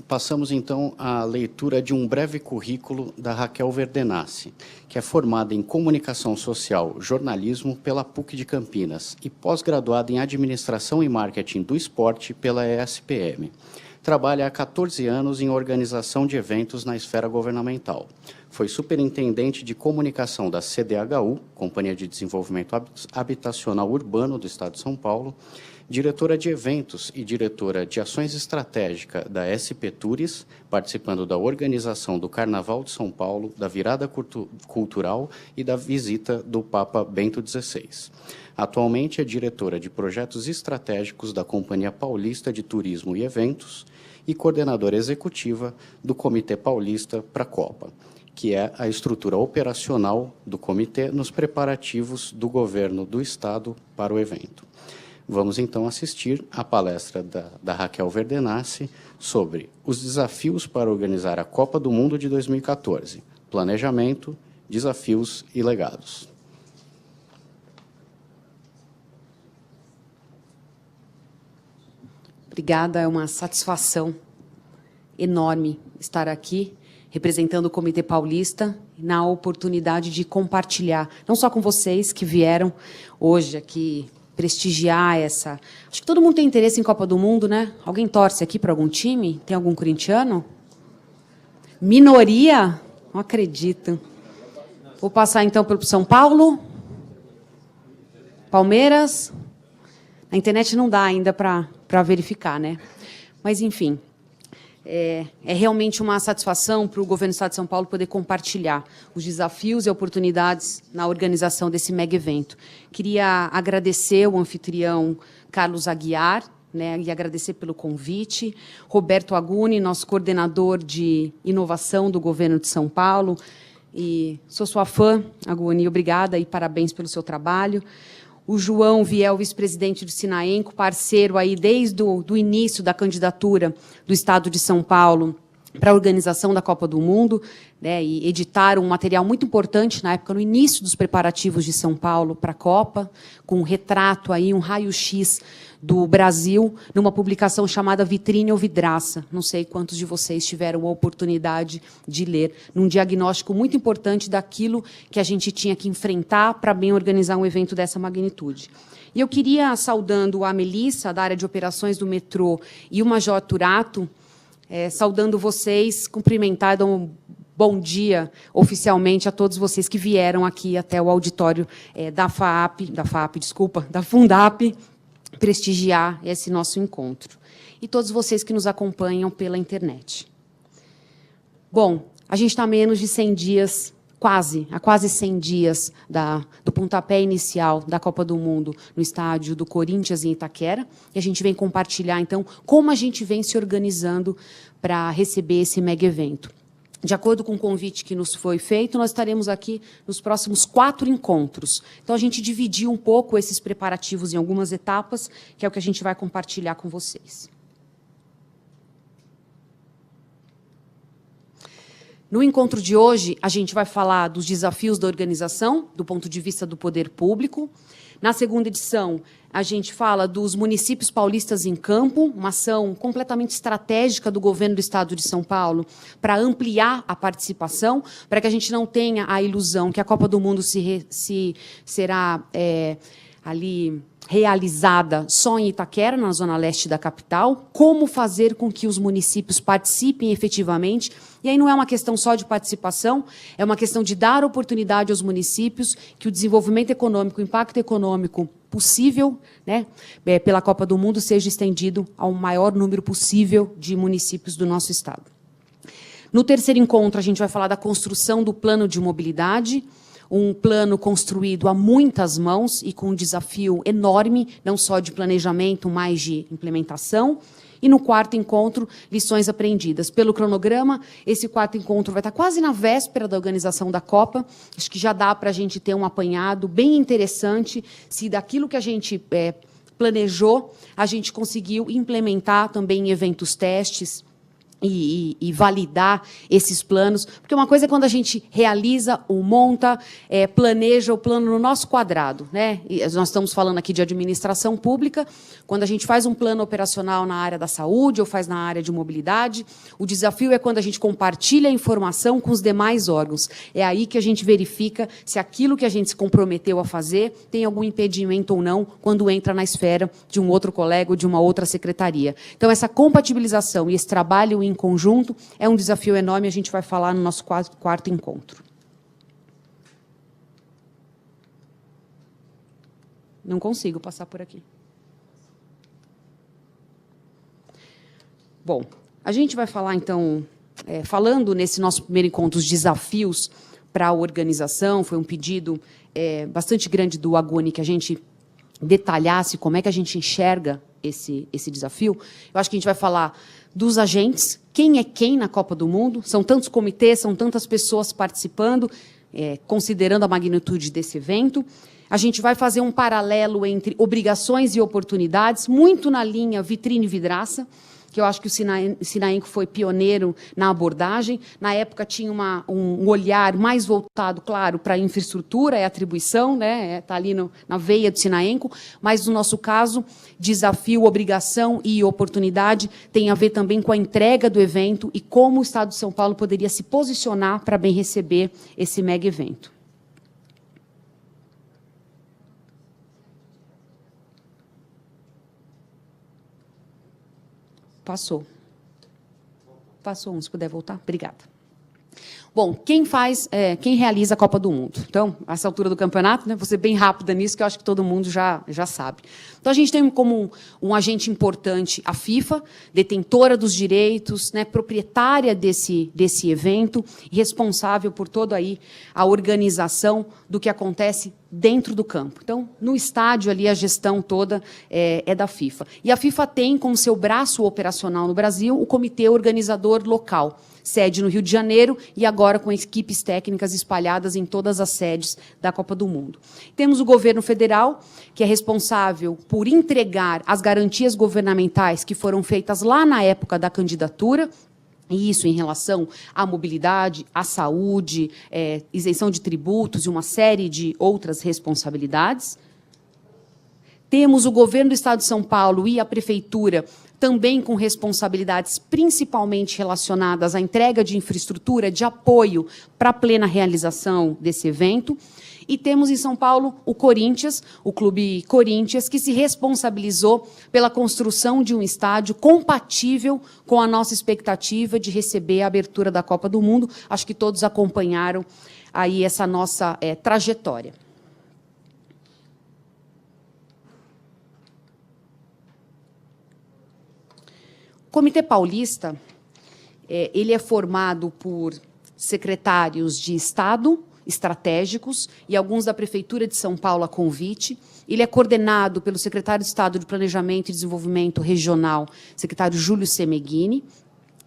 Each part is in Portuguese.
passamos então à leitura de um breve currículo da Raquel Verdenassi, que é formada em Comunicação Social, Jornalismo pela PUC de Campinas e pós-graduada em Administração e Marketing do Esporte pela ESPM. Trabalha há 14 anos em organização de eventos na esfera governamental. Foi superintendente de comunicação da CDHU, Companhia de Desenvolvimento Habitacional Urbano do Estado de São Paulo, diretora de eventos e diretora de ações estratégicas da SP Tours, participando da organização do Carnaval de São Paulo, da virada cultural e da visita do Papa Bento XVI. Atualmente é diretora de projetos estratégicos da Companhia Paulista de Turismo e Eventos e coordenadora executiva do Comitê Paulista para a Copa, que é a estrutura operacional do comitê nos preparativos do governo do Estado para o evento. Vamos, então, assistir à palestra da Raquel Verdenassi sobre os desafios para organizar a Copa do Mundo de 2014, planejamento, desafios e legados. Obrigada, é uma satisfação enorme estar aqui, representando o Comitê Paulista, na oportunidade de compartilhar, não só com vocês que vieram hoje aqui prestigiar essa... Acho que todo mundo tem interesse em Copa do Mundo, né? Alguém torce aqui para algum time? Tem algum corintiano? Minoria? Não acredito. Vou passar, então, pelo São Paulo. Palmeiras. Na internet não dá ainda para verificar, né? Mas, enfim, é realmente uma satisfação para o governo do Estado de São Paulo poder compartilhar os desafios e oportunidades na organização desse mega evento. Queria agradecer o anfitrião Carlos Aguiar, né, e agradecer pelo convite, Roberto Aguni, nosso coordenador de inovação do governo de São Paulo, e sou sua fã, Aguni, obrigada e parabéns pelo seu trabalho. O João Viel, vice-presidente do Sinaenco, parceiro aí desde o início da candidatura do Estado de São Paulo para a organização da Copa do Mundo, né, e editaram um material muito importante na época, no início dos preparativos de São Paulo para a Copa, com um retrato aí, um raio-x do Brasil, numa publicação chamada Vitrine ou Vidraça. Não sei quantos de vocês tiveram a oportunidade de ler, num diagnóstico muito importante daquilo que a gente tinha que enfrentar para bem organizar um evento dessa magnitude. E eu queria, saudando a Melissa, da área de operações do metrô, e o Major Turato, saudando vocês, cumprimentar e dar um bom dia oficialmente a todos vocês que vieram aqui até o auditório da Fundap, prestigiar esse nosso encontro. E todos vocês que nos acompanham pela internet. Bom, a gente está a menos de 100 dias, há quase 100 dias do pontapé inicial da Copa do Mundo no estádio do Corinthians, em Itaquera, e a gente vem compartilhar, então, como a gente vem se organizando para receber esse mega evento. De acordo com o convite que nos foi feito, nós estaremos aqui nos próximos 4 encontros. Então, a gente dividiu um pouco esses preparativos em algumas etapas, que é o que a gente vai compartilhar com vocês. No encontro de hoje, a gente vai falar dos desafios da organização, do ponto de vista do poder público. Na segunda edição, a gente fala dos municípios paulistas em campo, uma ação completamente estratégica do governo do Estado de São Paulo para ampliar a participação, para que a gente não tenha a ilusão que a Copa do Mundo será ali realizada só em Itaquera, na zona leste da capital, como fazer com que os municípios participem efetivamente. E aí não é uma questão só de participação, é uma questão de dar oportunidade aos municípios que o desenvolvimento econômico, o impacto econômico possível, né, pela Copa do Mundo, seja estendido ao maior número possível de municípios do nosso estado. No terceiro encontro, a gente vai falar da construção do plano de mobilidade, um plano construído a muitas mãos e com um desafio enorme, não só de planejamento, mas de implementação. E no quarto encontro, lições aprendidas. Pelo cronograma, esse quarto encontro vai estar quase na véspera da organização da Copa. Acho que já dá para a gente ter um apanhado bem interessante, se daquilo que a gente planejou, a gente conseguiu implementar também em eventos testes e validar esses planos, porque uma coisa é quando a gente realiza ou monta, planeja o plano no nosso quadrado, né? E nós estamos falando aqui de administração pública, quando a gente faz um plano operacional na área da saúde ou faz na área de mobilidade, o desafio é quando a gente compartilha a informação com os demais órgãos. É aí que a gente verifica se aquilo que a gente se comprometeu a fazer tem algum impedimento ou não quando entra na esfera de um outro colega ou de uma outra secretaria. Então, essa compatibilização e esse trabalho em conjunto é um desafio enorme, a gente vai falar no nosso quarto encontro. Não consigo passar por aqui. Bom, a gente vai falar, então, falando nesse nosso primeiro encontro, os desafios para a organização. Foi um pedido bastante grande do Agoni que a gente detalhasse como é que a gente enxerga esse desafio. Eu acho que a gente vai falar dos agentes, quem é quem na Copa do Mundo, são tantos comitês, são tantas pessoas participando, considerando a magnitude desse evento. A gente vai fazer um paralelo entre obrigações e oportunidades, muito na linha vitrine vidraça, que eu acho que o Sinaenco foi pioneiro na abordagem. Na época tinha um olhar mais voltado, claro, para a infraestrutura e atribuição, né? Está ali na veia do Sinaenco, mas no nosso caso, desafio, obrigação e oportunidade tem a ver também com a entrega do evento e como o Estado de São Paulo poderia se posicionar para bem receber esse mega evento. Passou. Passou, se puder voltar. Obrigada. Bom, quem realiza a Copa do Mundo? Então, a essa altura do campeonato, né, vou ser bem rápida nisso, que eu acho que todo mundo já sabe. Então, a gente tem como um agente importante a FIFA, detentora dos direitos, né, proprietária desse evento, responsável por toda aí a organização do que acontece dentro do campo. Então, no estádio, ali, a gestão toda é da FIFA. E a FIFA tem como seu braço operacional no Brasil o Comitê Organizador Local, sede no Rio de Janeiro e agora com equipes técnicas espalhadas em todas as sedes da Copa do Mundo. Temos o governo federal, que é responsável por entregar as garantias governamentais que foram feitas lá na época da candidatura, e isso em relação à mobilidade, à saúde, isenção de tributos e uma série de outras responsabilidades. Temos o governo do Estado de São Paulo e a Prefeitura também com responsabilidades principalmente relacionadas à entrega de infraestrutura de apoio para a plena realização desse evento. E temos em São Paulo o Corinthians, o Clube Corinthians, que se responsabilizou pela construção de um estádio compatível com a nossa expectativa de receber a abertura da Copa do Mundo. Acho que todos acompanharam aí essa nossa trajetória. O Comitê Paulista, ele é formado por secretários de Estado, estratégicos, e alguns da Prefeitura de São Paulo a convite. Ele é coordenado pelo secretário de Estado de Planejamento e Desenvolvimento Regional, secretário Júlio Semeghini,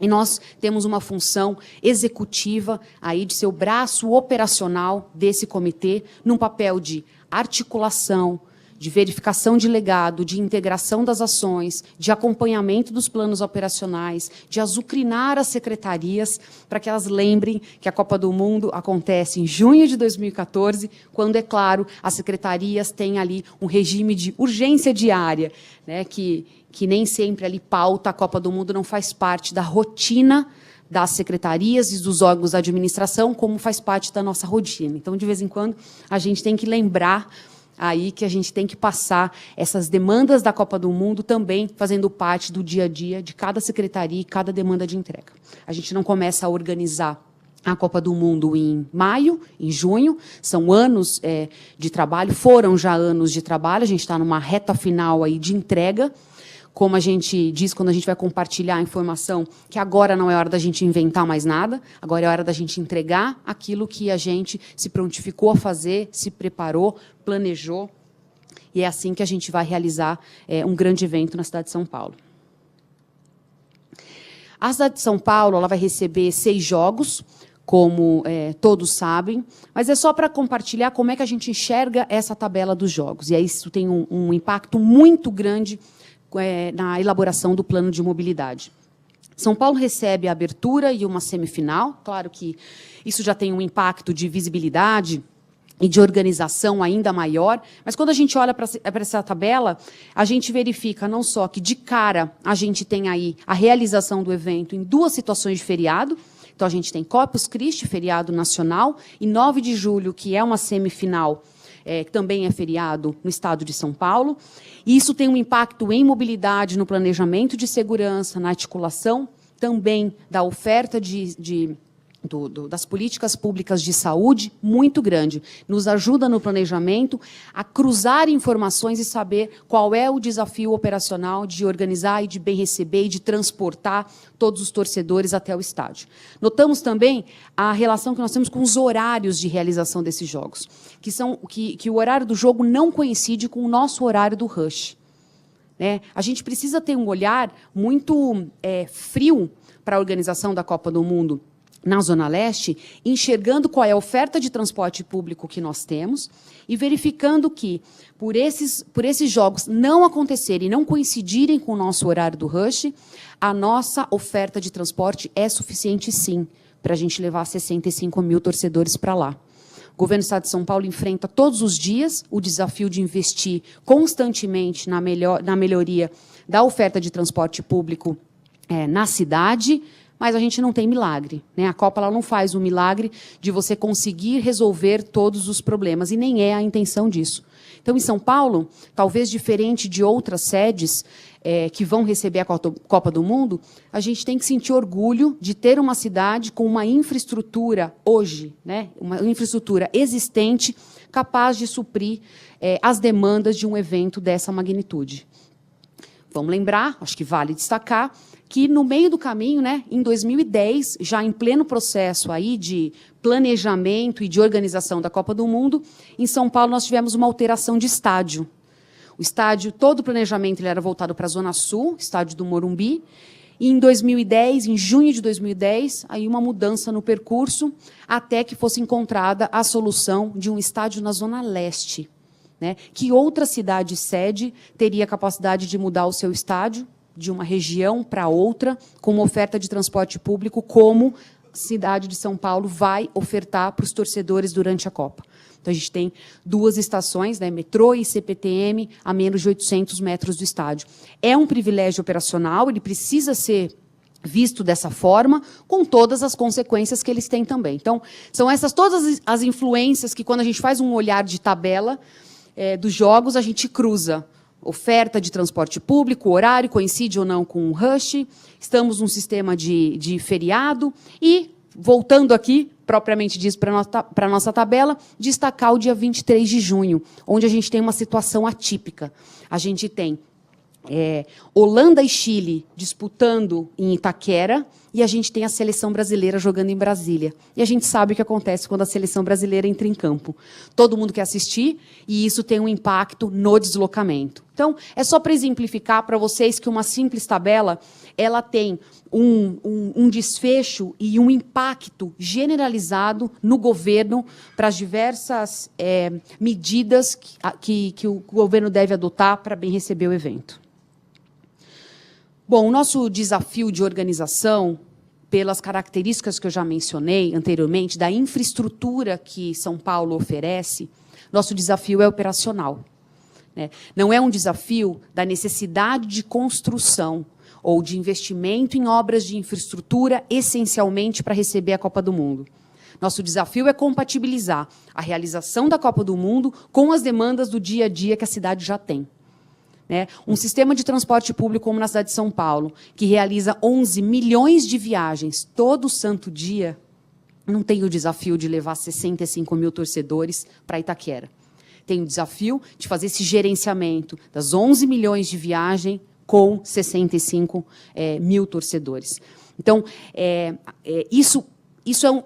e nós temos uma função executiva aí de ser o braço operacional desse comitê, num papel de articulação, de verificação de legado, de integração das ações, de acompanhamento dos planos operacionais, de azucrinar as secretarias para que elas lembrem que a Copa do Mundo acontece em junho de 2014, quando, é claro, as secretarias têm ali um regime de urgência diária, né, que nem sempre ali pauta a Copa do Mundo, não faz parte da rotina das secretarias e dos órgãos da administração, como faz parte da nossa rotina. Então, de vez em quando, a gente tem que lembrar aí que a gente tem que passar essas demandas da Copa do Mundo também fazendo parte do dia a dia de cada secretaria e cada demanda de entrega. A gente não começa a organizar a Copa do Mundo em maio, em junho, são anos de trabalho, foram já anos de trabalho, a gente está numa reta final aí de entrega. Como a gente diz quando a gente vai compartilhar a informação, que agora não é hora da gente inventar mais nada, agora é hora da gente entregar aquilo que a gente se prontificou a fazer, se preparou, planejou, e é assim que a gente vai realizar um grande evento na cidade de São Paulo. A cidade de São Paulo ela vai receber 6 jogos, como todos sabem, mas é só para compartilhar como é que a gente enxerga essa tabela dos jogos, e aí isso tem um impacto muito grande na elaboração do plano de mobilidade. São Paulo recebe a abertura e uma semifinal. Claro que isso já tem um impacto de visibilidade e de organização ainda maior, mas quando a gente olha para essa tabela, a gente verifica não só que, de cara, a gente tem aí a realização do evento em 2 situações de feriado. Então, a gente tem Corpus Christi, feriado nacional, e 9 de julho, que é uma semifinal, que também é feriado no estado de São Paulo. E isso tem um impacto em mobilidade, no planejamento de segurança, na articulação também da oferta das políticas públicas de saúde, muito grande. Nos ajuda no planejamento a cruzar informações e saber qual é o desafio operacional de organizar e de bem receber e de transportar todos os torcedores até o estádio. Notamos também a relação que nós temos com os horários de realização desses jogos, que o horário do jogo não coincide com o nosso horário do rush. Né? A gente precisa ter um olhar muito frio para a organização da Copa do Mundo na Zona Leste, enxergando qual é a oferta de transporte público que nós temos e verificando que, por esses jogos não acontecerem e não coincidirem com o nosso horário do rush, a nossa oferta de transporte é suficiente, sim, para a gente levar 65 mil torcedores para lá. O governo do Estado de São Paulo enfrenta todos os dias o desafio de investir constantemente na melhoria da oferta de transporte público na cidade, mas a gente não tem milagre. Né? A Copa ela não faz um milagre de você conseguir resolver todos os problemas, e nem é a intenção disso. Então, em São Paulo, talvez diferente de outras sedes que vão receber a Copa do Mundo, a gente tem que sentir orgulho de ter uma cidade com uma infraestrutura hoje, né? Uma infraestrutura existente, capaz de suprir as demandas de um evento dessa magnitude. Vamos lembrar, acho que vale destacar, que no meio do caminho, né, em 2010, já em pleno processo aí de planejamento e de organização da Copa do Mundo, em São Paulo nós tivemos uma alteração de estádio. O estádio, todo o planejamento ele era voltado para a Zona Sul, estádio do Morumbi, e em 2010, em junho de 2010, aí uma mudança no percurso, até que fosse encontrada a solução de um estádio na Zona Leste. Né? Que outra cidade sede teria capacidade de mudar o seu estádio de uma região para outra, com uma oferta de transporte público, como a cidade de São Paulo vai ofertar para os torcedores durante a Copa. Então, a gente tem 2 estações, né, metrô e CPTM, a menos de 800 metros do estádio. É um privilégio operacional, ele precisa ser visto dessa forma, com todas as consequências que eles têm também. Então, são essas todas as influências que, quando a gente faz um olhar de tabela dos jogos, a gente cruza oferta de transporte público, horário, coincide ou não com o rush, estamos num sistema de feriado e, voltando aqui, propriamente dito, para a nossa tabela, destacar o dia 23 de junho, onde a gente tem uma situação atípica. A gente tem Holanda e Chile disputando em Itaquera, e a gente tem a seleção brasileira jogando em Brasília. E a gente sabe o que acontece quando a seleção brasileira entra em campo. Todo mundo quer assistir, e isso tem um impacto no deslocamento. Então, é só para exemplificar para vocês que uma simples tabela ela tem um desfecho e um impacto generalizado no governo para as diversas medidas que o governo deve adotar para bem receber o evento. Bom, o nosso desafio de organização, pelas características que eu já mencionei anteriormente, da infraestrutura que São Paulo oferece, nosso desafio é operacional. Né? Não é um desafio da necessidade de construção ou de investimento em obras de infraestrutura, essencialmente para receber a Copa do Mundo. Nosso desafio é compatibilizar a realização da Copa do Mundo com as demandas do dia a dia que a cidade já tem. Né? Um sistema de transporte público como na cidade de São Paulo, que realiza 11 milhões de viagens todo santo dia, não tem o desafio de levar 65 mil torcedores para Itaquera. Tem o desafio de fazer esse gerenciamento das 11 milhões de viagens com 65 mil torcedores. Então, isso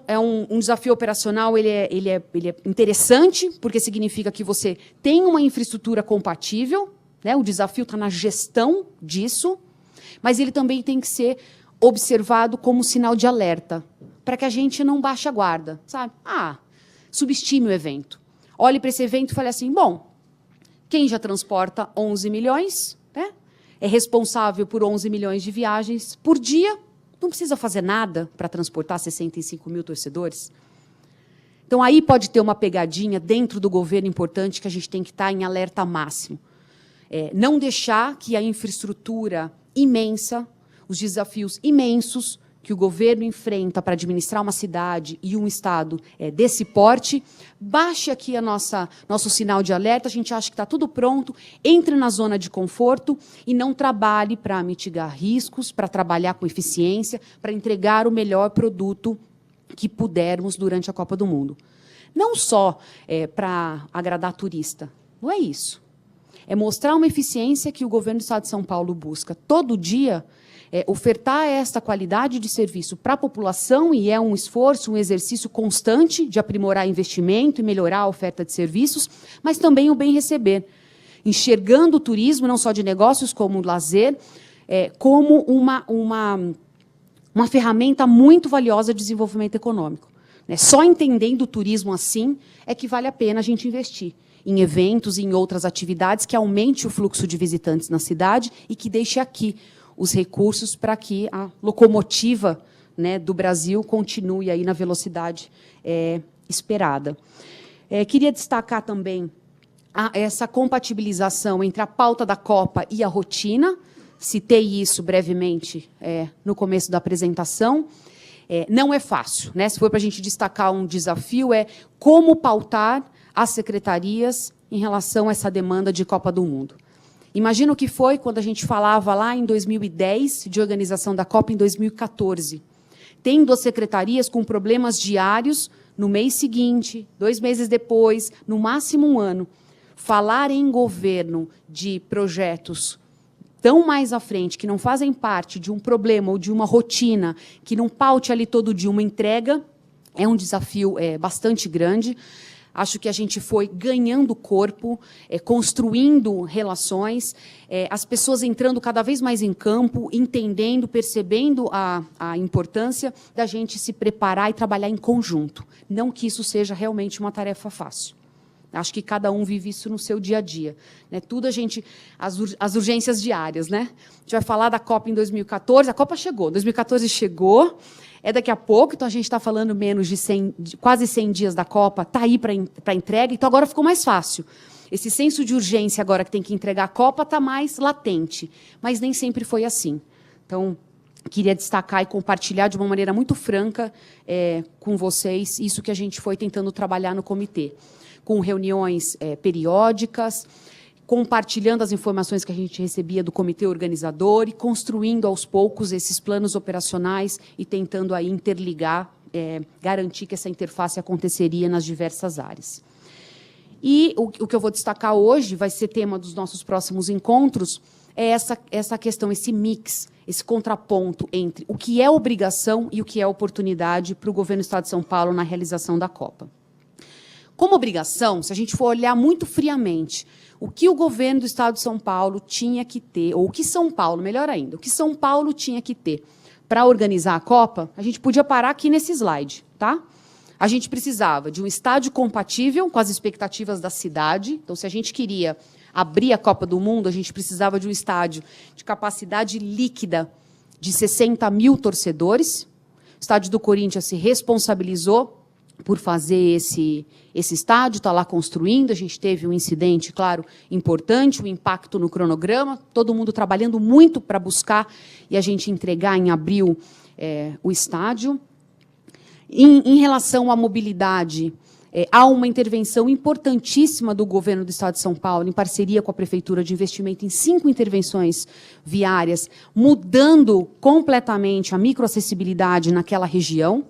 é um desafio operacional, ele é interessante, porque significa que você tem uma infraestrutura compatível, né? O desafio está na gestão disso, mas ele também tem que ser observado como sinal de alerta, para que a gente não baixe a guarda, sabe? Subestime o evento. Olhe para esse evento e fale assim, bom, quem já transporta 11 milhões, né? É responsável por 11 milhões de viagens por dia, não precisa fazer nada para transportar 65 mil torcedores? Então, aí pode ter uma pegadinha dentro do governo importante que a gente tem que estar em alerta máximo. Não deixar que a infraestrutura imensa, os desafios imensos que o governo enfrenta para administrar uma cidade e um estado desse porte, baixe aqui nosso sinal de alerta, a gente acha que está tudo pronto, entre na zona de conforto e não trabalhe para mitigar riscos, para trabalhar com eficiência, para entregar o melhor produto que pudermos durante a Copa do Mundo. Não só para agradar turista, não é isso. É mostrar uma eficiência que o governo do Estado de São Paulo busca todo dia, ofertar esta qualidade de serviço para a população, e é um esforço, um exercício constante de aprimorar investimento e melhorar a oferta de serviços, mas também o bem receber, enxergando o turismo, não só de negócios, como lazer, como uma ferramenta muito valiosa de desenvolvimento econômico. Só entendendo o turismo assim é que vale a pena a gente investir em eventos e em outras atividades que aumente o fluxo de visitantes na cidade e que deixe aqui os recursos para que a locomotiva, né, do Brasil continue aí na velocidade esperada. Queria destacar também essa compatibilização entre a pauta da Copa e a rotina. Citei isso brevemente no começo da apresentação. Não é fácil, né? Se for para a gente destacar um desafio, como pautar as secretarias em relação a essa demanda de Copa do Mundo. Imagina o que foi quando a gente falava lá em 2010 de organização da Copa em 2014, tendo as secretarias com problemas diários no mês seguinte, 2 meses depois, no máximo 1 ano. Falar em governo de projetos tão mais à frente, que não fazem parte de um problema ou de uma rotina, que não paute ali todo dia uma entrega, é um desafio bastante grande. Acho que a gente foi ganhando corpo, construindo relações, as pessoas entrando cada vez mais em campo, entendendo, percebendo a importância da gente se preparar e trabalhar em conjunto. Não que isso seja realmente uma tarefa fácil. Acho que cada um vive isso no seu dia a dia. Tudo as urgências diárias, né? A gente vai falar da Copa em 2014, a Copa chegou, 2014 chegou, daqui a pouco, então a gente está falando menos de quase 100 dias da Copa, está aí para entrega, então agora ficou mais fácil. Esse senso de urgência agora que tem que entregar a Copa está mais latente, mas nem sempre foi assim. Então, queria destacar e compartilhar de uma maneira muito franca com vocês isso que a gente foi tentando trabalhar no comitê, com reuniões periódicas, compartilhando as informações que a gente recebia do comitê organizador e construindo, aos poucos, esses planos operacionais e tentando aí interligar, garantir que essa interface aconteceria nas diversas áreas. E o que eu vou destacar hoje, vai ser tema dos nossos próximos encontros, é essa questão, esse mix, esse contraponto entre o que é obrigação e o que é oportunidade para o governo do Estado de São Paulo na realização da Copa. Como obrigação, se a gente for olhar muito friamente, o que o governo do Estado de São Paulo tinha que ter, ou o que São Paulo, melhor ainda, o que São Paulo tinha que ter para organizar a Copa, a gente podia parar aqui nesse slide, tá? A gente precisava de um estádio compatível com as expectativas da cidade. Então, se a gente queria abrir a Copa do Mundo, a gente precisava de um estádio de capacidade líquida de 60 mil torcedores. O estádio do Corinthians se responsabilizou por fazer esse estádio, está lá construindo, a gente teve um incidente, claro, importante, um impacto no cronograma, todo mundo trabalhando muito para buscar e a gente entregar em abril o estádio. Em relação à mobilidade, há uma intervenção importantíssima do governo do Estado de São Paulo, em parceria com a Prefeitura, de investimento em 5 intervenções viárias, mudando completamente a microacessibilidade naquela região.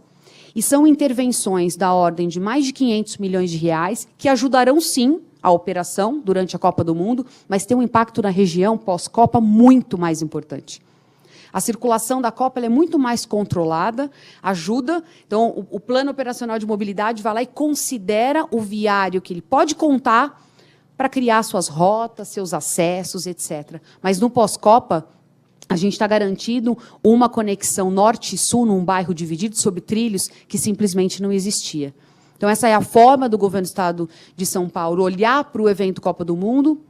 E são intervenções da ordem de mais de 500 milhões de reais, que ajudarão, sim, a operação durante a Copa do Mundo, mas tem um impacto na região pós-Copa muito mais importante. A circulação da Copa ela é muito mais controlada, ajuda. Então, o plano operacional de mobilidade vai lá e considera o viário que ele pode contar para criar suas rotas, seus acessos, etc. Mas, no pós-Copa, a gente está garantindo uma conexão norte e sul num bairro dividido sobre trilhos que simplesmente não existia. Então, essa é a forma do governo do Estado de São Paulo olhar para o evento Copa do Mundo,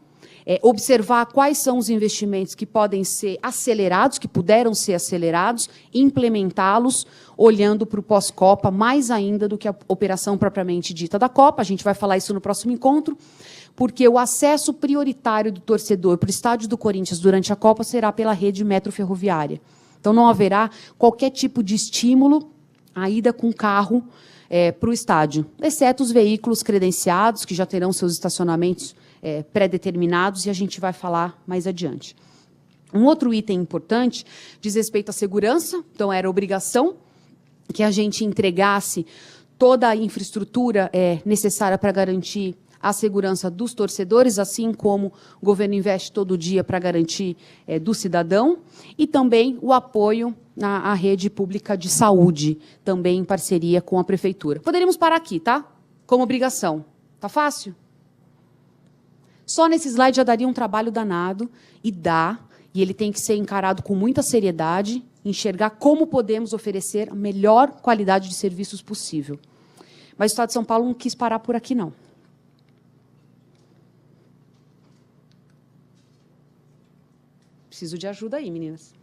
observar quais são os investimentos que podem ser acelerados, que puderam ser acelerados, implementá-los, olhando para o pós-Copa, mais ainda do que a operação propriamente dita da Copa. A gente vai falar isso no próximo encontro, porque o acesso prioritário do torcedor para o estádio do Corinthians durante a Copa será pela rede metroferroviária. Então, não haverá qualquer tipo de estímulo à ida com carro para o estádio, exceto os veículos credenciados, que já terão seus estacionamentos pré-determinados, e a gente vai falar mais adiante. Um outro item importante diz respeito à segurança, então era obrigação que a gente entregasse toda a infraestrutura necessária para garantir a segurança dos torcedores, assim como o governo investe todo dia para garantir do cidadão, e também o apoio à rede pública de saúde, também em parceria com a prefeitura. Poderíamos parar aqui, tá? Como obrigação. Tá fácil? Só nesse slide já daria um trabalho danado, e dá, e ele tem que ser encarado com muita seriedade, enxergar como podemos oferecer a melhor qualidade de serviços possível. Mas o Estado de São Paulo não quis parar por aqui, não. Preciso de ajuda aí, meninas.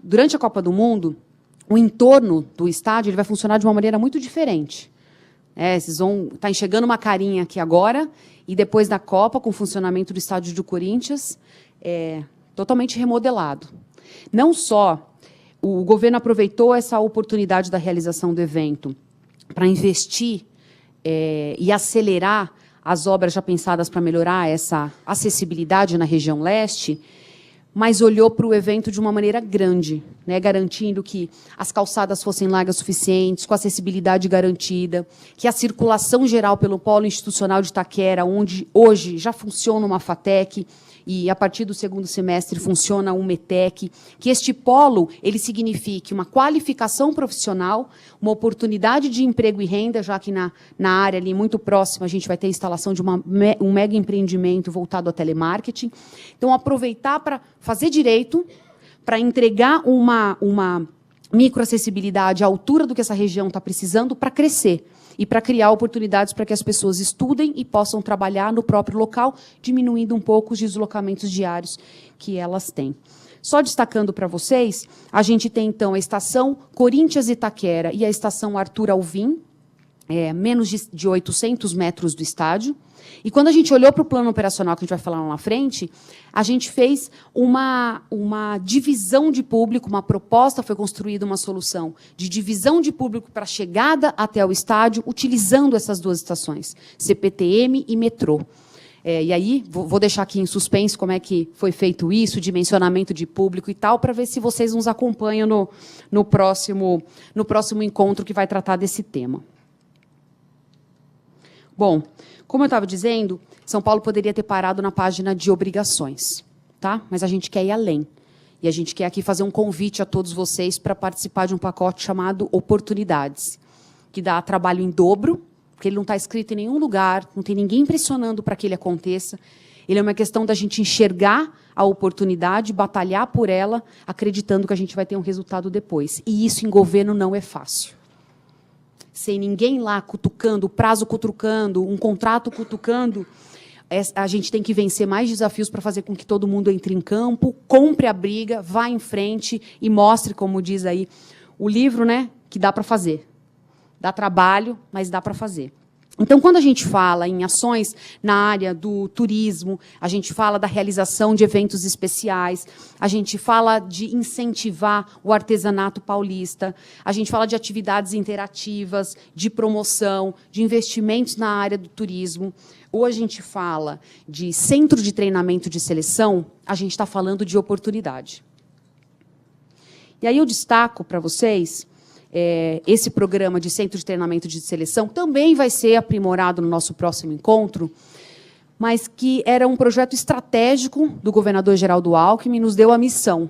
Durante a Copa do Mundo, o entorno do estádio ele vai funcionar de uma maneira muito diferente. Vocês vão estar enxergando uma carinha aqui agora, e depois da Copa, com o funcionamento do estádio do Corinthians, totalmente remodelado. Não só o governo aproveitou essa oportunidade da realização do evento para investir e acelerar as obras já pensadas para melhorar essa acessibilidade na região leste, mas olhou para o evento de uma maneira grande, garantindo que as calçadas fossem largas suficientes, com acessibilidade garantida, que a circulação geral pelo polo institucional de Itaquera, onde hoje já funciona uma FATEC, e a partir do segundo semestre funciona um METEC, que este polo ele signifique uma qualificação profissional, uma oportunidade de emprego e renda, já que na área ali muito próxima a gente vai ter a instalação de um mega empreendimento voltado ao telemarketing. Então, aproveitar para fazer direito, para entregar uma microacessibilidade à altura do que essa região está precisando para crescer e para criar oportunidades para que as pessoas estudem e possam trabalhar no próprio local, diminuindo um pouco os deslocamentos diários que elas têm. Só destacando para vocês, a gente tem, então, a estação Corinthians Itaquera e a estação Arthur Alvim, menos de 800 metros do estádio. E quando a gente olhou para o plano operacional, que a gente vai falar lá na frente, a gente fez uma divisão de público, uma proposta, foi construída uma solução de divisão de público para a chegada até o estádio, utilizando essas duas estações, CPTM e metrô. E aí, vou deixar aqui em suspense como é que foi feito isso, dimensionamento de público e tal, para ver se vocês nos acompanham no próximo encontro que vai tratar desse tema. Bom, como eu estava dizendo, São Paulo poderia ter parado na página de obrigações, tá? Mas a gente quer ir além. E a gente quer aqui fazer um convite a todos vocês para participar de um pacote chamado Oportunidades, que dá trabalho em dobro, porque ele não está escrito em nenhum lugar, não tem ninguém pressionando para que ele aconteça. Ele é uma questão da gente enxergar a oportunidade, batalhar por ela, acreditando que a gente vai ter um resultado depois. E isso em governo não é fácil. Sem ninguém lá cutucando, o prazo cutucando, um contrato cutucando, a gente tem que vencer mais desafios para fazer com que todo mundo entre em campo, compre a briga, vá em frente e mostre, como diz aí o livro, que dá para fazer. Dá trabalho, mas dá para fazer. Então, quando a gente fala em ações na área do turismo, a gente fala da realização de eventos especiais, a gente fala de incentivar o artesanato paulista, a gente fala de atividades interativas, de promoção, de investimentos na área do turismo, ou a gente fala de centro de treinamento de seleção, a gente está falando de oportunidade. E aí eu destaco para vocês... esse programa de centro de treinamento de seleção também vai ser aprimorado no nosso próximo encontro, mas que era um projeto estratégico do governador Geraldo Alckmin, nos deu a missão.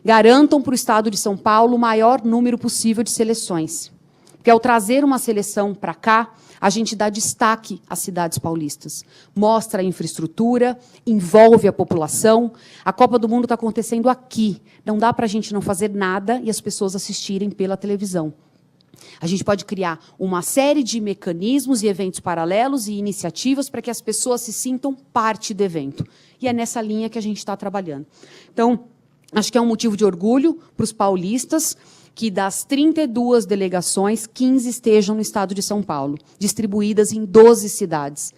Garantam para o Estado de São Paulo o maior número possível de seleções. Porque, ao trazer uma seleção para cá, a gente dá destaque às cidades paulistas. Mostra a infraestrutura, envolve a população. A Copa do Mundo está acontecendo aqui. Não dá para a gente não fazer nada e as pessoas assistirem pela televisão. A gente pode criar uma série de mecanismos e eventos paralelos e iniciativas para que as pessoas se sintam parte do evento. E é nessa linha que a gente está trabalhando. Então, acho que é um motivo de orgulho para os paulistas que das 32 delegações, 15 estejam no estado de São Paulo, distribuídas em 12 cidades.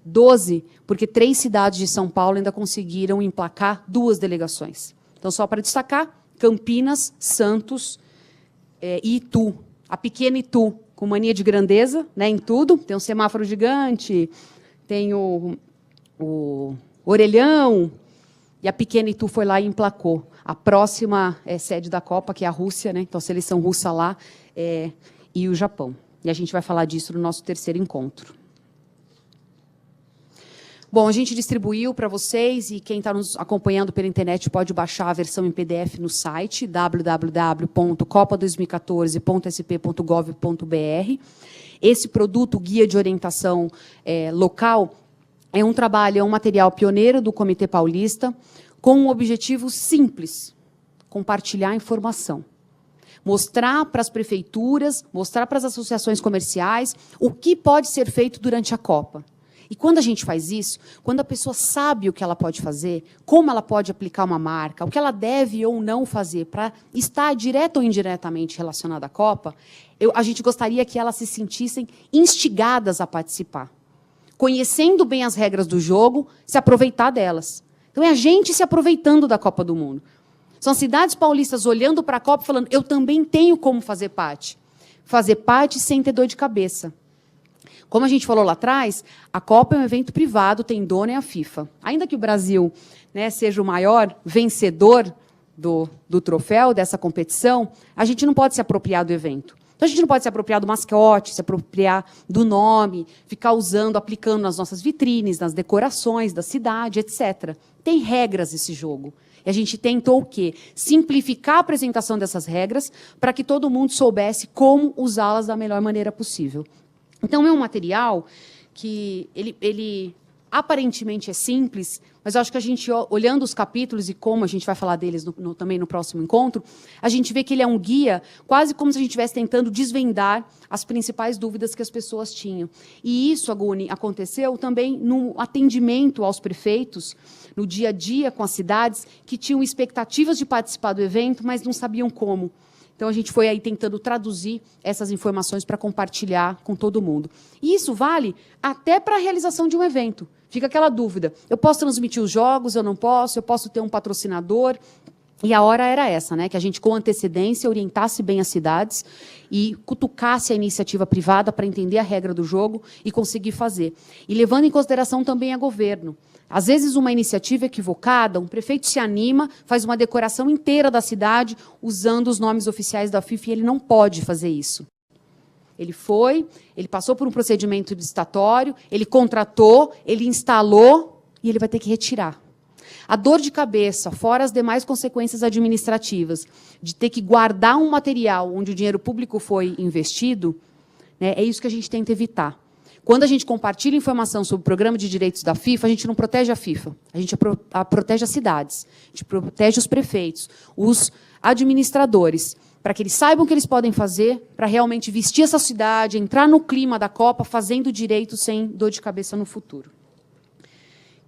12, porque 3 cidades de São Paulo ainda conseguiram emplacar 2 delegações. Então, só para destacar, Campinas, Santos e Itu. A pequena Itu, com mania de grandeza, né, em tudo. Tem um semáforo gigante, tem o orelhão, e a pequena Itu foi lá e emplacou. A próxima sede da Copa, que é a Rússia, né, então a seleção russa lá, e o Japão. E a gente vai falar disso no nosso terceiro encontro. Bom, a gente distribuiu para vocês, e quem está nos acompanhando pela internet pode baixar a versão em PDF no site, www.copa2014.sp.gov.br. Esse produto, Guia de Orientação Local, é um trabalho, é um material pioneiro do Comitê Paulista, com um objetivo simples: compartilhar informação. Mostrar para as prefeituras, mostrar para as associações comerciais o que pode ser feito durante a Copa. E quando a gente faz isso, quando a pessoa sabe o que ela pode fazer, como ela pode aplicar uma marca, o que ela deve ou não fazer para estar direta ou indiretamente relacionada à Copa, a gente gostaria que elas se sentissem instigadas a participar. Conhecendo bem as regras do jogo, se aproveitar delas. Então, é a gente se aproveitando da Copa do Mundo. São cidades paulistas olhando para a Copa e falando, eu também tenho como fazer parte. Fazer parte sem ter dor de cabeça. Como a gente falou lá atrás, a Copa é um evento privado, tem dono é a FIFA. Ainda que o Brasil, né, seja o maior vencedor do troféu, dessa competição, a gente não pode se apropriar do evento. Então, a gente não pode se apropriar do mascote, se apropriar do nome, ficar usando, aplicando nas nossas vitrines, nas decorações da cidade, etc. Tem regras esse jogo. E a gente tentou o quê? Simplificar a apresentação dessas regras para que todo mundo soubesse como usá-las da melhor maneira possível. Então, é um material que ele aparentemente é simples, mas eu acho que a gente, olhando os capítulos e como a gente vai falar deles também no próximo encontro, a gente vê que ele é um guia, quase como se a gente estivesse tentando desvendar as principais dúvidas que as pessoas tinham. E isso, Aguni, aconteceu também no atendimento aos prefeitos, no dia a dia com as cidades, que tinham expectativas de participar do evento, mas não sabiam como. Então, a gente foi aí tentando traduzir essas informações para compartilhar com todo mundo. E isso vale até para a realização de um evento. Fica aquela dúvida, eu posso transmitir os jogos, eu não posso, eu posso ter um patrocinador. E a hora era essa, né? Que a gente, com antecedência, orientasse bem as cidades e cutucasse a iniciativa privada para entender a regra do jogo e conseguir fazer. E levando em consideração também a governo. Às vezes, uma iniciativa equivocada, um prefeito se anima, faz uma decoração inteira da cidade usando os nomes oficiais da FIFA, e ele não pode fazer isso. Ele passou por um procedimento licitatório, ele contratou, ele instalou e ele vai ter que retirar. A dor de cabeça, fora as demais consequências administrativas, de ter que guardar um material onde o dinheiro público foi investido, né, é isso que a gente tenta evitar. Quando a gente compartilha informação sobre o programa de direitos da FIFA, a gente não protege a FIFA, a gente protege as cidades, a gente protege os prefeitos, os administradores, para que eles saibam o que eles podem fazer para realmente vestir essa cidade, entrar no clima da Copa, fazendo direito sem dor de cabeça no futuro.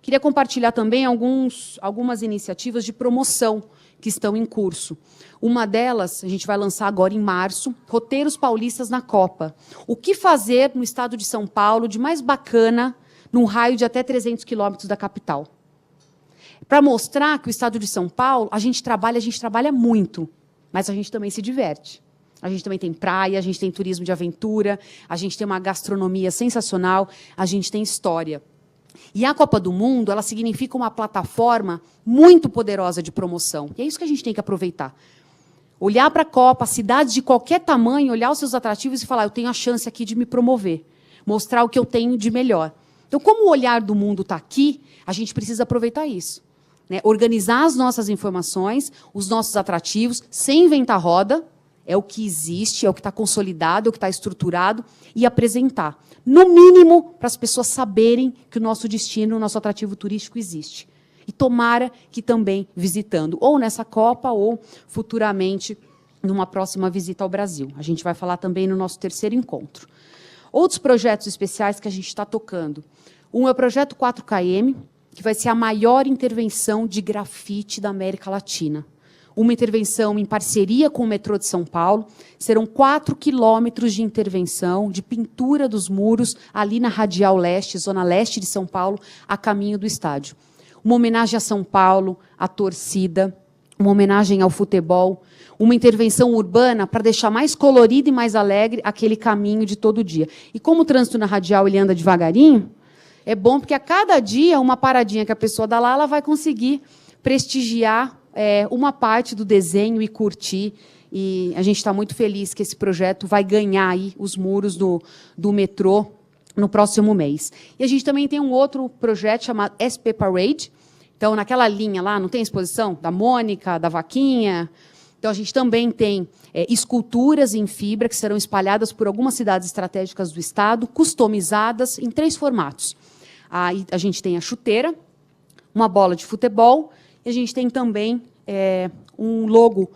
Queria compartilhar também algumas iniciativas de promoção que estão em curso. Uma delas, a gente vai lançar agora em março, Roteiros Paulistas na Copa. O que fazer no estado de São Paulo de mais bacana, num raio de até 300 quilômetros da capital? Para mostrar que o estado de São Paulo, a gente trabalha muito, mas a gente também se diverte. A gente também tem praia, a gente tem turismo de aventura, a gente tem uma gastronomia sensacional, a gente tem história. E a Copa do Mundo, ela significa uma plataforma muito poderosa de promoção. E é isso que a gente tem que aproveitar. Olhar para a Copa, cidades de qualquer tamanho, olhar os seus atrativos e falar, eu tenho a chance aqui de me promover, mostrar o que eu tenho de melhor. Então, como o olhar do mundo está aqui, a gente precisa aproveitar isso. Né? Organizar as nossas informações, os nossos atrativos, sem inventar roda, é o que existe, é o que está consolidado, é o que está estruturado, e apresentar. No mínimo, para as pessoas saberem que o nosso destino, o nosso atrativo turístico existe. E tomara que também visitando, ou nessa Copa, ou futuramente numa próxima visita ao Brasil. A gente vai falar também no nosso terceiro encontro. Outros projetos especiais que a gente está tocando. Um é o projeto 4KM, que vai ser a maior intervenção de grafite da América Latina. Uma intervenção em parceria com o metrô de São Paulo. Serão 4 quilômetros de intervenção, de pintura dos muros, ali na Radial Leste, zona leste de São Paulo, a caminho do estádio. Uma homenagem a São Paulo, à torcida, uma homenagem ao futebol, uma intervenção urbana para deixar mais colorido e mais alegre aquele caminho de todo dia. E como o trânsito na Radial ele anda devagarinho, é bom porque a cada dia, uma paradinha que a pessoa dá lá, ela vai conseguir prestigiar uma parte do desenho e curtir. E a gente está muito feliz que esse projeto vai ganhar aí os muros do metrô no próximo mês. E a gente também tem um outro projeto chamado SP Parade. Então, naquela linha lá, não tem exposição? Da Mônica, da Vaquinha. Então, a gente também tem esculturas em fibra que serão espalhadas por algumas cidades estratégicas do Estado, customizadas em 3 formatos. Aí a gente tem a chuteira, uma bola de futebol, e a gente tem também um logo,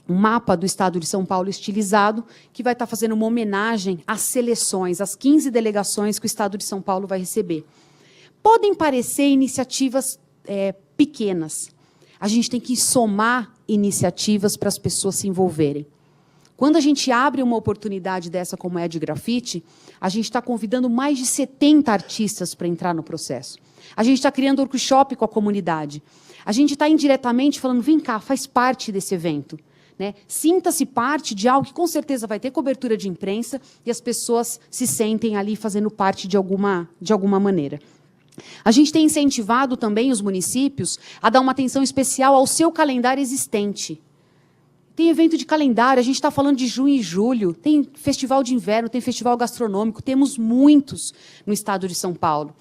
um mapa do Estado de São Paulo estilizado, que vai estar fazendo uma homenagem às seleções, às 15 delegações que o Estado de São Paulo vai receber. Podem parecer iniciativas pequenas. A gente tem que somar iniciativas para as pessoas se envolverem. Quando a gente abre uma oportunidade dessa, como é a de grafite, a gente está convidando mais de 70 artistas para entrar no processo. A gente está criando workshop com a comunidade. A gente está indiretamente falando, vem cá, faz parte desse evento. Né? Sinta-se parte de algo que, com certeza, vai ter cobertura de imprensa e as pessoas se sentem ali fazendo parte de alguma maneira. A gente tem incentivado também os municípios a dar uma atenção especial ao seu calendário existente. Tem evento de calendário, a gente está falando de junho e julho, tem festival de inverno, tem festival gastronômico, temos muitos no estado de São Paulo.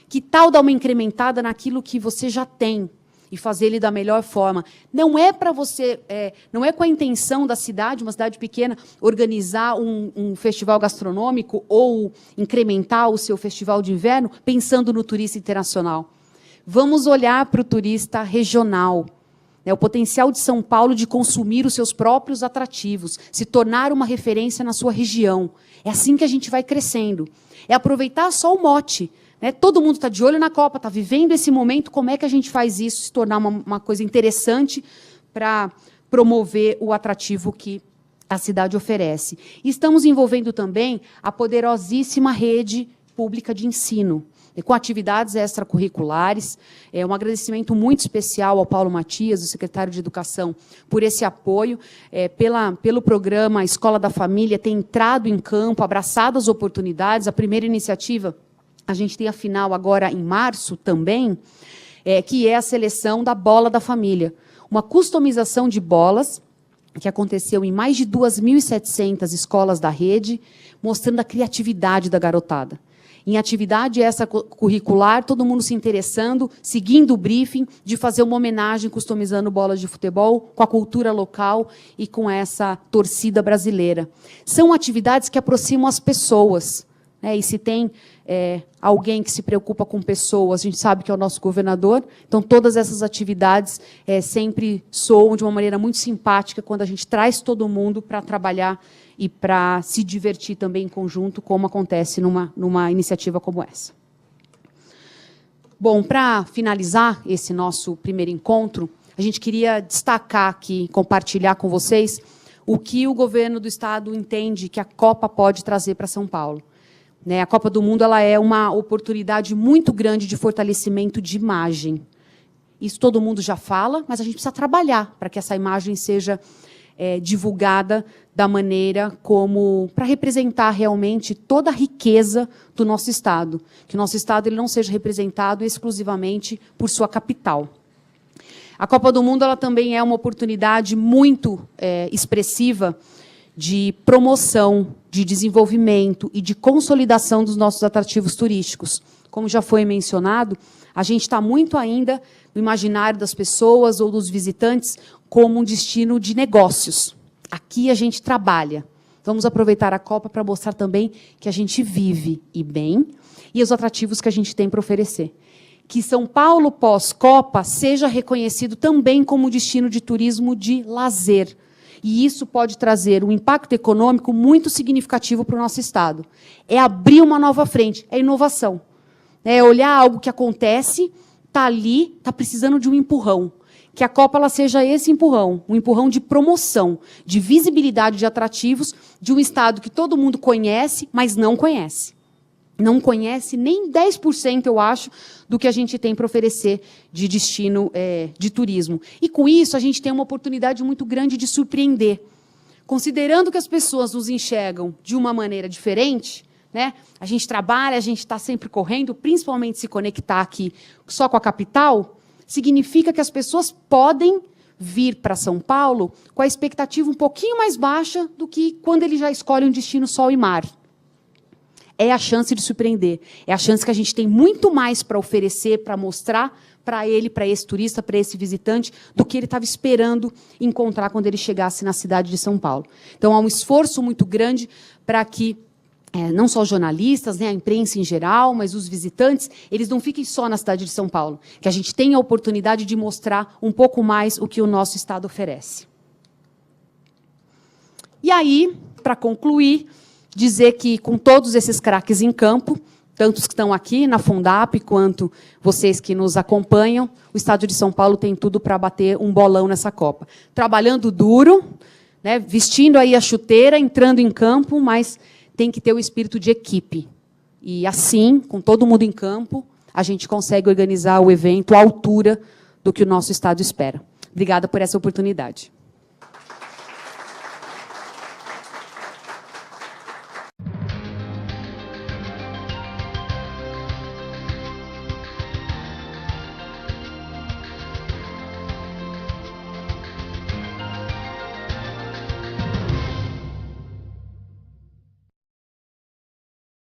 Que tal dar uma incrementada naquilo que você já tem e fazer ele da melhor forma? Não é para você, não é com a intenção da cidade, uma cidade pequena, organizar um festival gastronômico ou incrementar o seu festival de inverno pensando no turista internacional. Vamos olhar para o turista regional. O potencial de São Paulo de consumir os seus próprios atrativos, se tornar uma referência na sua região. É assim que a gente vai crescendo. É aproveitar só o mote. Todo mundo está de olho na Copa, está vivendo esse momento, como é que a gente faz isso se tornar uma coisa interessante para promover o atrativo que a cidade oferece. E estamos envolvendo também a poderosíssima rede pública de ensino, com atividades extracurriculares. Um agradecimento muito especial ao Paulo Matias, o secretário de Educação, por esse apoio. Pelo programa Escola da Família, tem entrado em campo, abraçado as oportunidades. A primeira iniciativa, a gente tem a final agora em março também, que é a seleção da Bola da Família. Uma customização de bolas que aconteceu em mais de 2.700 escolas da rede, mostrando a criatividade da garotada. Em atividade extracurricular, todo mundo se interessando, seguindo o briefing de fazer uma homenagem customizando bolas de futebol com a cultura local e com essa torcida brasileira. São atividades que aproximam as pessoas. E se tem alguém que se preocupa com pessoas, a gente sabe que é o nosso governador, então todas essas atividades sempre soam de uma maneira muito simpática quando a gente traz todo mundo para trabalhar e para se divertir também em conjunto, como acontece numa iniciativa como essa. Bom, para finalizar esse nosso primeiro encontro, a gente queria destacar aqui, compartilhar com vocês o que o governo do Estado entende que a Copa pode trazer para São Paulo. A Copa do Mundo ela é uma oportunidade muito grande de fortalecimento de imagem. Isso todo mundo já fala, mas a gente precisa trabalhar para que essa imagem seja divulgada da maneira como para representar realmente toda a riqueza do nosso Estado. Que o nosso Estado ele não seja representado exclusivamente por sua capital. A Copa do Mundo ela também é uma oportunidade muito expressiva de promoção, de desenvolvimento e de consolidação dos nossos atrativos turísticos. Como já foi mencionado, a gente está muito ainda no imaginário das pessoas ou dos visitantes como um destino de negócios. Aqui a gente trabalha. Vamos aproveitar a Copa para mostrar também que a gente vive e bem e os atrativos que a gente tem para oferecer. Que São Paulo pós-Copa seja reconhecido também como destino de turismo de lazer. e isso pode trazer um impacto econômico muito significativo para o nosso Estado. É abrir uma nova frente, é inovação. É olhar algo que acontece, está ali, está precisando de um empurrão. Que a Copa ela seja esse empurrão, um empurrão de promoção, de visibilidade de atrativos de um Estado que todo mundo conhece, mas não conhece. Não conhece nem 10%, eu acho, do que a gente tem para oferecer de destino de turismo. E, com isso, a gente tem uma oportunidade muito grande de surpreender. Considerando que as pessoas nos enxergam de uma maneira diferente, né? A gente trabalha, a gente está sempre correndo, principalmente se conectar aqui só com a capital, significa que as pessoas podem vir para São Paulo com a expectativa um pouquinho mais baixa do que quando ele já escolhe um destino sol e mar. É a chance de surpreender. É a chance que a gente tem muito mais para oferecer, para mostrar para ele, para esse turista, para esse visitante, do que ele estava esperando encontrar quando ele chegasse na cidade de São Paulo. Então, há um esforço muito grande para que não só os jornalistas, né, a imprensa em geral, mas os visitantes, eles não fiquem só na cidade de São Paulo, que a gente tenha a oportunidade de mostrar um pouco mais o que o nosso Estado oferece. E aí, para concluir, dizer que, com todos esses craques em campo, tantos que estão aqui na Fundap, quanto vocês que nos acompanham, o Estado de São Paulo tem tudo para bater um bolão nessa Copa. Trabalhando duro, né, vestindo aí a chuteira, entrando em campo, mas tem que ter o espírito de equipe. E, assim, com todo mundo em campo, a gente consegue organizar o evento à altura do que o nosso Estado espera. Obrigada por essa oportunidade.